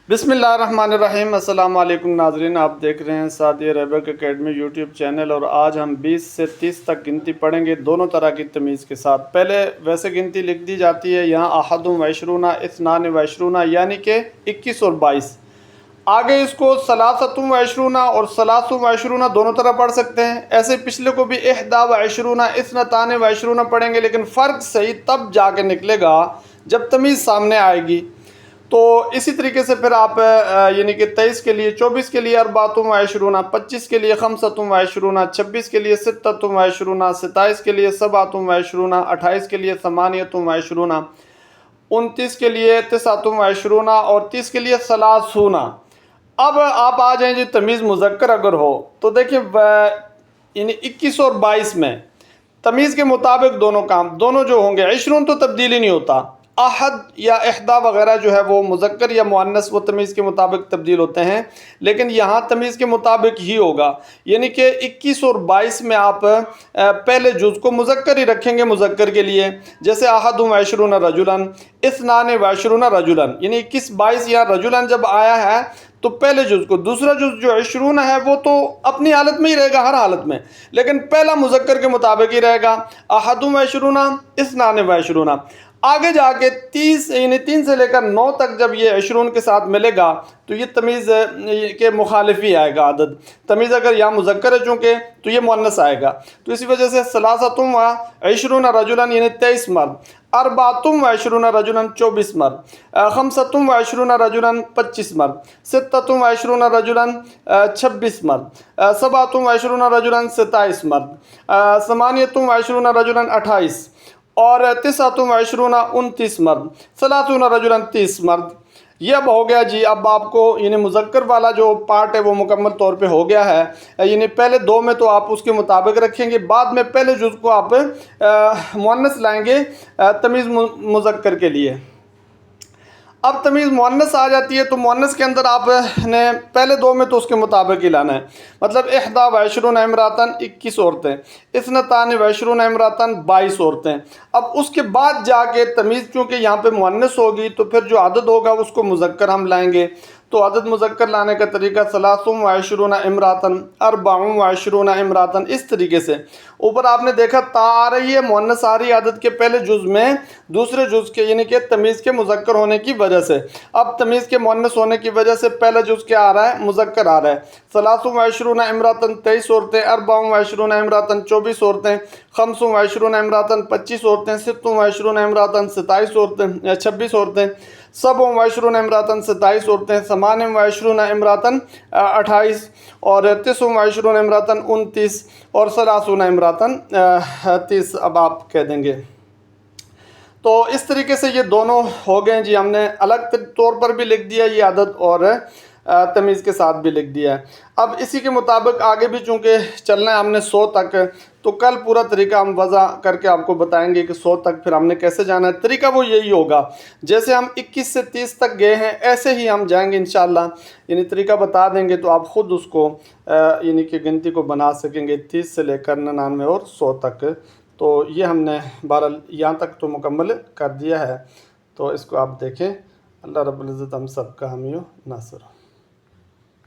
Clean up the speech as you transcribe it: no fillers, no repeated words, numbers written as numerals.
बिस्मिल्लाहिर्रहमानिर्रहीम। अस्सलाम वालेकुम नाजरीन, आप देख रहे हैं Saudi Arabic academy YouTube channel और आज हम 20 से 30 तक गिनती पढ़ेंगे दोनों तरह की तमीज़ के साथ। पहले वैसे गिनती लिख दी जाती है यहाँ अहदुम वशरूना इस्नान वशरूना यानी कि 21 और 22। आगे इसको सलासतुम वशरूना और सलासुम वशरूना दोनों तरह पढ़ सकते हैं। ऐसे पिछले को भी इहदा वशरूना इस्नतान वशरूना पढ़ेंगे, लेकिन फ़र्क सही तब जाके निकलेगा जब तमीज़ सामने आएगी। तो इसी तरीके से फिर आप यानी कि 23 के लिए 24 के लिए अरबातुम वशरूना, 25 के लिए खमसतुम वशरूना, 26 के लिए सित्ततुम वशरूना, 27 के लिए सबातुम वशरूना, 28 के लिए समानियतुम वशरूना, 29 के लिए तिसातुम वशरूना और 30 के लिए सलासूना। अब आप आ जाएं जी तमीज़ मुज़क्कर अगर हो तो देखिए यानी 21 और 22 में तमीज़ के मुताबिक दोनों काम दोनों जो होंगे। इशरून तो तब्दील ही नहीं होता। अहद या इहदा वगैरह जो है वो मुज़क्कर या मुअन्नस वो तमीज़ के मुताबिक तब्दील होते हैं, लेकिन यहाँ तमीज़ के मुताबिक ही होगा। यानी कि 21 और 22 में आप पहले जुज़ को मुज़क्कर ही रखेंगे मुज़क्कर के लिए, जैसे अहदुम वशरूना रजुलन, इस्नान वशरूना रजुलन। यानी 21 22 या रजुलन जब आया है तो पहले जुज़ को, दूसरा जुज़ जो इशरून है वो तो अपनी हालत में ही रहेगा हर हालत में, लेकिन पहला मुज़क्कर के मुताबिक ही रहेगा। अहदुम वशरूना इस्नान वशरूना। आगे जाके 30 यानी 3 से लेकर 9 तक जब ये इशरून के साथ मिलेगा तो ये तमीज़ के मुखालिफ ही आएगा। अदद तमीज़ अगर यहाँ मुज़क्कर है चूँकि तो ये मुअन्नस आएगा। तो इसी वजह से सलासतुम व इशरून रजुलन यानी 23 मर्द, अरबातुम व इशरून रजुलन 24 मर्द, खमसतुम व इशरून रजुलन 25 मर्द, सित्ततुम व इशरून रजुलन 26 मर्द, सबातुम व इशरून रजुलन 27 मर्द, समानियतुम व इशरून रजुलन 28 और तिसातुम वशरूना 29 मर्द, सलातुना रजुलन 30 मर्द। ये अब हो गया जी। अब आपको यानी मुज़क्कर वाला जो पार्ट है वो मुकम्मल तौर पे हो गया है। यानी पहले दो में तो आप उसके मुताबिक रखेंगे, बाद में पहले जुज़ को आप मुअन्नस लाएंगे तमीज़ मुज़क्कर के लिए। अब तमीज़ मुअन्नस आ जाती है तो मुअन्नस के अंदर आपने पहले दो में तो उसके मुताबिक ही लाना है। मतलब इहदा वशरून इमरातन 21 औरतें, इस्नतान वशरून इमरातन 22 औरतें। अब उसके बाद जाके तमीज़ चूँकि यहाँ पे मुअन्नस होगी तो फिर जो अदद होगा उसको मुज़क्कर हम लाएंगे। तो अदद मुज़क्कर लाने का तरीका सलासुम वशरून इमरातन, अरबाउम वशरून इमरातन। इस तरीके से ऊपर आपने देखा ता आ रही है, मुअन्नस आ रही है अदद के पहले जुज़ में दूसरे जुज़ के यानी कि तमीज़ के मुज़क्कर होने की वजह से। अब तमीज़ के मुअन्नस होने की वजह से पहला जुज़ क्या आ रहा है, मुज़क्कर आ रहा है। सलासुम वशरून इमरातन 23 औरतें, अरबाउम वशरून इमरातन 24 औरतें, खमसुम वशरून इमरातन 25 औरतें, सित्तुम वशरून इमरातन 27 औरतें 26 औरतें, सबुम वशरून इमरातन 27 औरतें, समानिम वशरून इमरातन 28 और तिसुम वशरून इमरातन 29 और सलासून इमरातन 30। अब आप कह देंगे। तो इस तरीके से ये दोनों हो गए जी। हमने अलग तौर पर भी लिख दिया ये अदद और तमीज़ के साथ भी लिख दिया है। अब इसी के मुताबिक आगे भी चूँकि चलना है हमने 100 तक, तो कल पूरा तरीका हम वज़ा करके आपको बताएंगे कि 100 तक फिर हमने कैसे जाना है। तरीका वो यही होगा, जैसे हम 21 से 30 तक गए हैं ऐसे ही हम जाएंगे इंशाअल्लाह। यानी तरीका बता देंगे तो आप ख़ुद उसको यानी कि गिनती को बना सकेंगे 30 से लेकर 99 और 100 तक। तो ये हमने बहरहाल यहाँ तक तो मुकम्मल कर दिया है। तो इसको आप देखें। अल्लाह रब्बुल इज़्ज़त हम सब का हामी व नासिर।